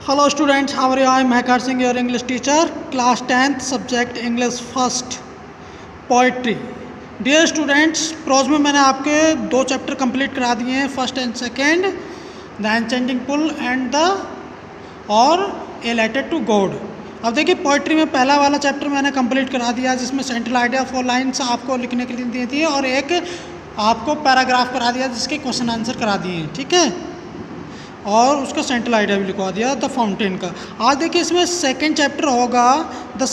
Hello students, how are you? I am Mehkar Singh, your English teacher, class 10th, subject English first, poetry. Dear students, prose में मैंने आपके दो chapter complete करा दिए हैं, first and second, the enchanting pool and the और a letter to God. अब देखिए पोइट्री में पहला वाला चैप्टर मैंने कंप्लीट करा दिया जिसमें सेंट्रल आइडिया 4 लाइन्स आपको लिखने के लिए दी थी और एक आपको पैराग्राफ करा दिया जिसके क्वेश्चन आंसर करा दिए, ठीक है, और उसका सेंट्रल आइडिया भी लिखवा दिया द फाउंटेन का. आज देखिए इसमें सेकंड चैप्टर होगा द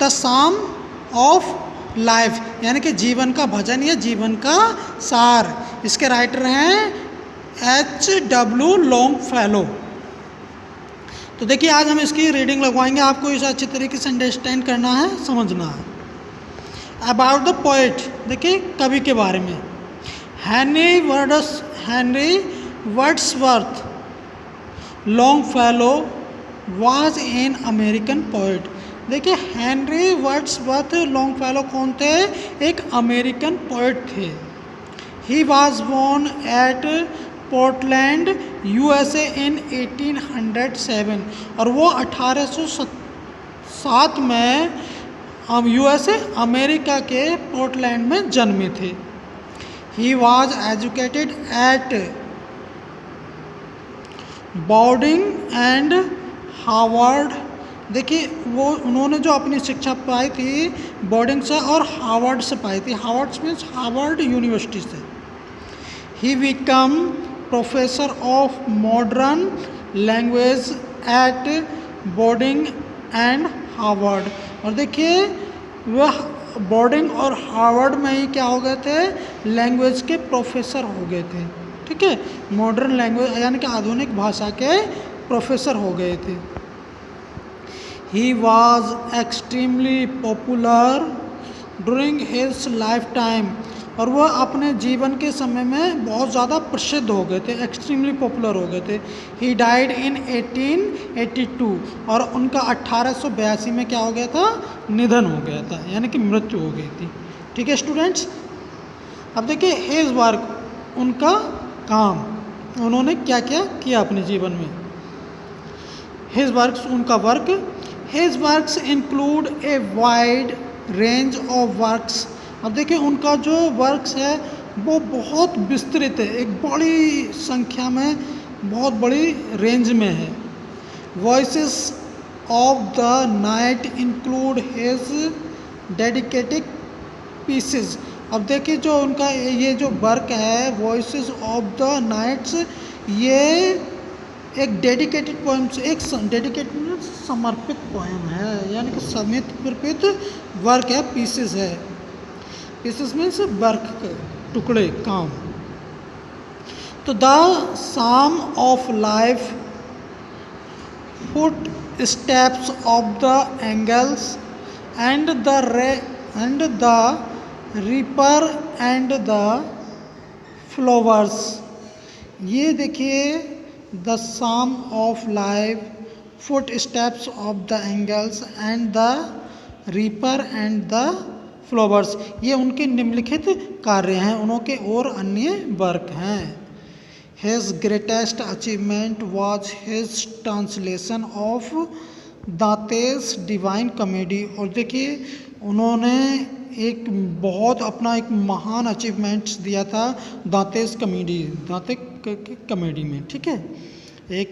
साम ऑफ लाइफ, यानी कि जीवन का भजन या जीवन का सार. इसके राइटर हैं H.W. लॉन्गफेलो. तो देखिए आज हम इसकी रीडिंग लगवाएंगे, आपको इसे अच्छी तरीके से अंडरस्टैंड करना है, समझना है. अबाउट द पोएट, देखिए कवि के बारे में. Henry Wordsworth Longfellow was an American poet. देखिए हेनरी वर्ड्सवर्थ लॉन्गफेलो कौन थे? एक अमेरिकन पोएट थे. He was born at Portland USA in 1807 और वो 1807 में USA अमेरिका के पोर्टलैंड में जन्मे थे. He was educated eight boarding and Harvard. देखिए वो उन्होंने जो अपनी शिक्षा पाई थी बोर्डिंग से और हार्वर्ड से पाई थी. हार्वर्ड मीन्स हार्वर्ड यूनिवर्सिटी से. He become professor of modern language eight boarding and Harvard. और देखिए वह बोर्डिंग और हार्वर्ड में ही क्या हो गए थे? लैंग्वेज के प्रोफेसर हो गए थे, ठीक है, मॉडर्न लैंग्वेज यानी कि आधुनिक भाषा के प्रोफेसर हो गए थे. He was extremely popular during his life time और वह अपने जीवन के समय में बहुत ज़्यादा प्रसिद्ध हो गए थे, एक्सट्रीमली पॉपुलर हो गए थे. ही डाइड इन 1882 और उनका 1882 में क्या हो गया था? निधन हो गया था, यानी कि मृत्यु हो गई थी. ठीक है स्टूडेंट्स. अब देखिए हिज वर्क, उनका काम, उन्होंने क्या क्या किया अपने जीवन में. हिज वर्क्स, उनका work. His works include a wide range of works. अब देखिए उनका जो वर्क्स है वो बहुत विस्तृत है, एक बड़ी संख्या में, बहुत बड़ी रेंज में है. Voices of the night include his dedicated pieces. अब देखिए जो उनका ये जो वर्क है वॉइसेस ऑफ द नाइट्स, ये एक डेडिकेटेड पोएम्स, एक डेडिकेटेड समर्पित पोएम है, यानी कि समर्पित वर्क है. पीसेस है, पीसेस मीन्स वर्क, टुकड़े, काम. तो the psalm of life, foot steps of the angles and the reaper and the flowers. ये देखिए the psalm of life, foot steps of the angles and the reaper and the flowers, ये उनके निम्नलिखित कार्य हैं, उनके और अन्य वर्क हैं. His greatest achievement was his translation of Dante's divine comedy. और देखिए उन्होंने एक बहुत अपना एक महान अचीवमेंट्स दिया था दांतेस कॉमेडी में, ठीक है. एक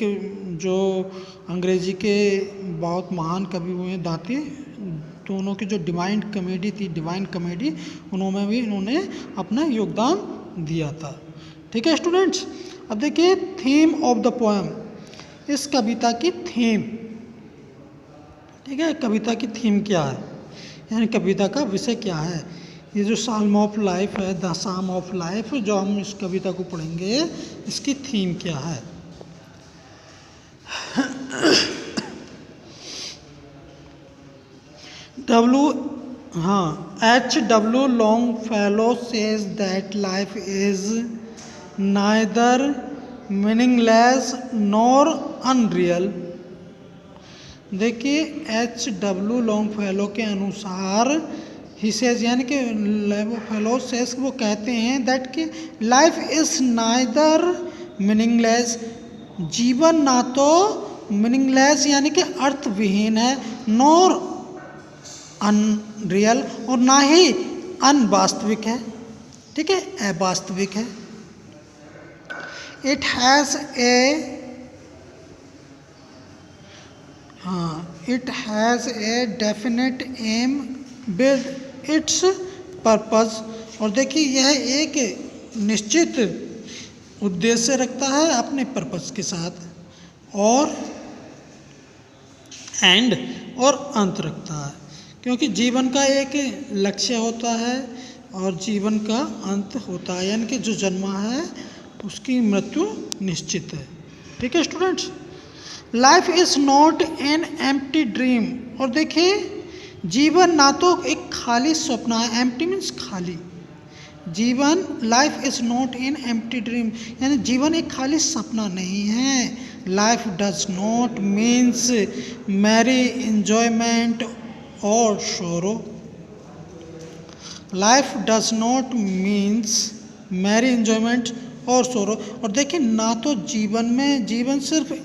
जो अंग्रेजी के बहुत महान कवि हुए दांते, तो उन्हों की जो डिवाइन कॉमेडी थी, डिवाइन कॉमेडी, उन्होंने भी इन्होंने अपना योगदान दिया था. ठीक है स्टूडेंट्स. अब देखिए थीम ऑफ द पोएम, इस कविता की थीम, ठीक है, कविता की थीम क्या है, यानी कविता का विषय क्या है. ये जो साल्म ऑफ लाइफ है, द साम ऑफ लाइफ, जो हम इस कविता को पढ़ेंगे, इसकी थीम क्या है. H.W. Longfellow says that life is neither meaningless nor unreal. देखिए H.W. Longfellow के अनुसार ही सेज, यानी कि Longfellow says, वो कहते हैं दैट कि लाइफ इज़ नाइदर मीनिंगलेस, जीवन ना तो मीनिंगलेस यानी कि अर्थविहीन है, नॉर अनरियल और ना ही अनवास्तविक है, ठीक है, अवास्तविक है। It has a definite aim with its purpose. और देखिए यह एक निश्चित उद्देश्य रखता है अपने पर्पस के साथ, और एंड और अंत रखता है, क्योंकि जीवन का एक लक्ष्य होता है और जीवन का अंत होता है, यानी कि जो जन्मा है उसकी मृत्यु निश्चित है, ठीक है students. Life is not an empty dream. और देखिए जीवन ना तो एक खाली सपना है, एम्प्टी मीन्स खाली, जीवन life is not an empty dream यानी जीवन एक खाली सपना नहीं है। Life does not means merry enjoyment और sorrow. Life does not means merry enjoyment और शोरो। और देखिए ना तो जीवन सिर्फ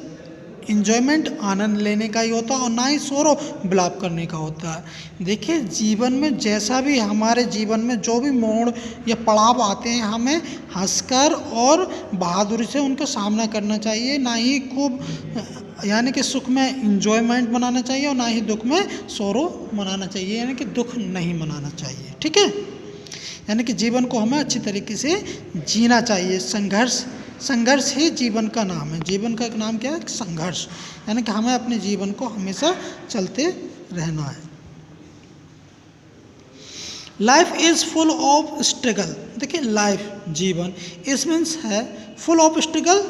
इंजॉयमेंट आनंद लेने का ही होता है और ना ही शोरो विलाप करने का होता है। देखिए जीवन में जैसा भी हमारे जीवन में जो भी मोड़ या पड़ाव आते हैं, हमें हंसकर और बहादुरी से उनका सामना करना चाहिए, ना ही खूब यानी कि सुख में इंजॉयमेंट मनाना चाहिए और ना ही दुख में शोरो मनाना चाहिए, यानी कि दुख नहीं मनाना चाहिए, ठीक है। यानी कि जीवन को हमें अच्छी तरीके से जीना चाहिए। संघर्ष ही जीवन का नाम है। जीवन का नाम क्या है? संघर्ष। यानी कि हमें अपने जीवन को हमेशा चलते रहना है। Life is full of struggle. देखिए लाइफ जीवन इस मीन्स है फुल ऑफ स्ट्रगल।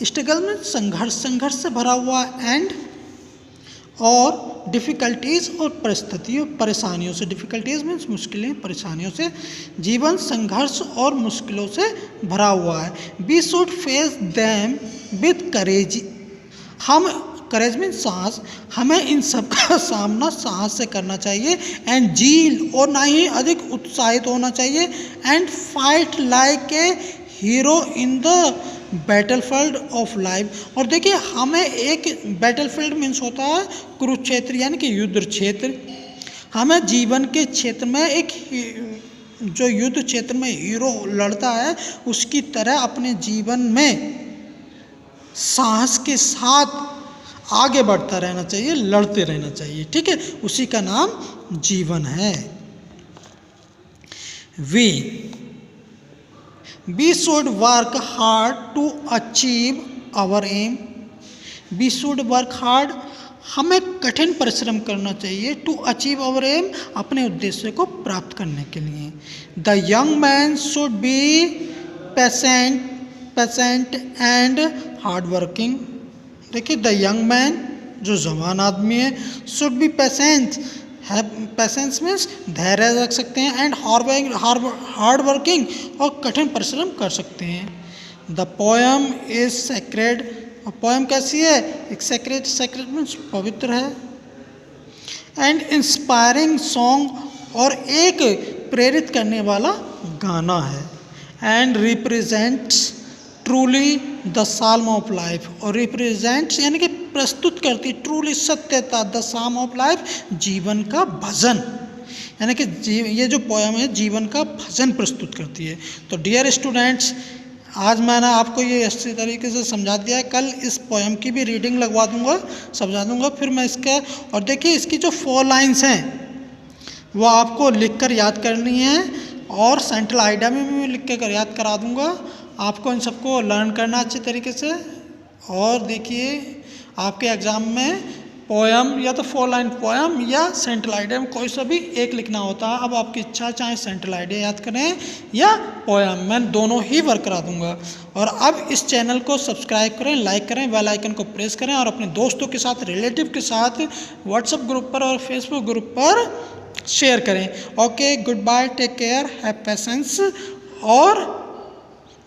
स्ट्रगल में संघर्ष से भरा हुआ एंड और डिफ़िकल्टीज़ और परेशानियों से। डिफ़िकल्टीज़ मीन्स मुश्किलें, परेशानियों से जीवन संघर्ष और मुश्किलों से भरा हुआ है। We should face them with courage. Courage means साहस, हमें इन सब का सामना साहस से करना चाहिए। एंड जील और ना ही अधिक उत्साहित होना चाहिए। And fight like a hero in the battlefield of life. और देखिए हमें एक बैटलफील्ड मीन्स होता है कुरुक्षेत्र यानी कि युद्ध क्षेत्र। हमें जीवन के क्षेत्र में एक जो युद्ध क्षेत्र में हीरो लड़ता है उसकी तरह अपने जीवन में साहस के साथ आगे बढ़ता रहना चाहिए, लड़ते रहना चाहिए, ठीक है। उसी का नाम जीवन है। We should work hard to achieve our aim. We should work hard, हमें कठिन परिश्रम करना चाहिए। To achieve our aim, अपने उद्देश्य को प्राप्त करने के लिए। The young man should be patient and hard working. देखिए the young man जो जवान आदमी है should be patient, patience means धैर्य रख सकते हैं, एंड हार्ड वर्किंग और कठिन परिश्रम कर सकते हैं। The poem is sacred. और पोएम कैसी है? एक सेक्रेड मीन्स पवित्र है। एंड इंस्पायरिंग सॉन्ग और एक प्रेरित करने वाला गाना है। And represents truly the psalm of life. और रिप्रेजेंट्स यानी कि प्रस्तुत करती ट्रूली सत्यता द साल्म ऑफ लाइफ, जीवन का भजन। यानी कि ये जो पोएम है जीवन का भजन प्रस्तुत करती है। तो डियर स्टूडेंट्स, आज मैंने आपको ये अच्छी तरीके से समझा दिया है। कल इस पोएम की भी रीडिंग लगवा दूंगा, समझा दूंगा, फिर मैं इसका। और देखिए इसकी जो 4 लाइन्स हैं वो आपको लिख कर याद करनी है और सेंट्रल आइडिया में भी लिख कर याद करा दूंगा। आपको इन सबको लर्न करना अच्छे तरीके से। और देखिए आपके एग्ज़ाम में पोएम या तो 4 लाइन पोएम या सेंट्रल आइडिया में कोई सा भी एक लिखना होता है। अब आपकी इच्छा, चाहे सेंट्रल आइडिया याद करें या पोएम, मैं दोनों ही वर्क करा दूंगा। और अब इस चैनल को सब्सक्राइब करें, लाइक करें, बेल आइकन को प्रेस करें और अपने दोस्तों के साथ, रिलेटिव के साथ व्हाट्सएप ग्रुप पर और फेसबुक ग्रुप पर शेयर करें। Okay, good bye, take care, have patience और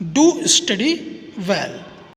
डू स्टडी वेल।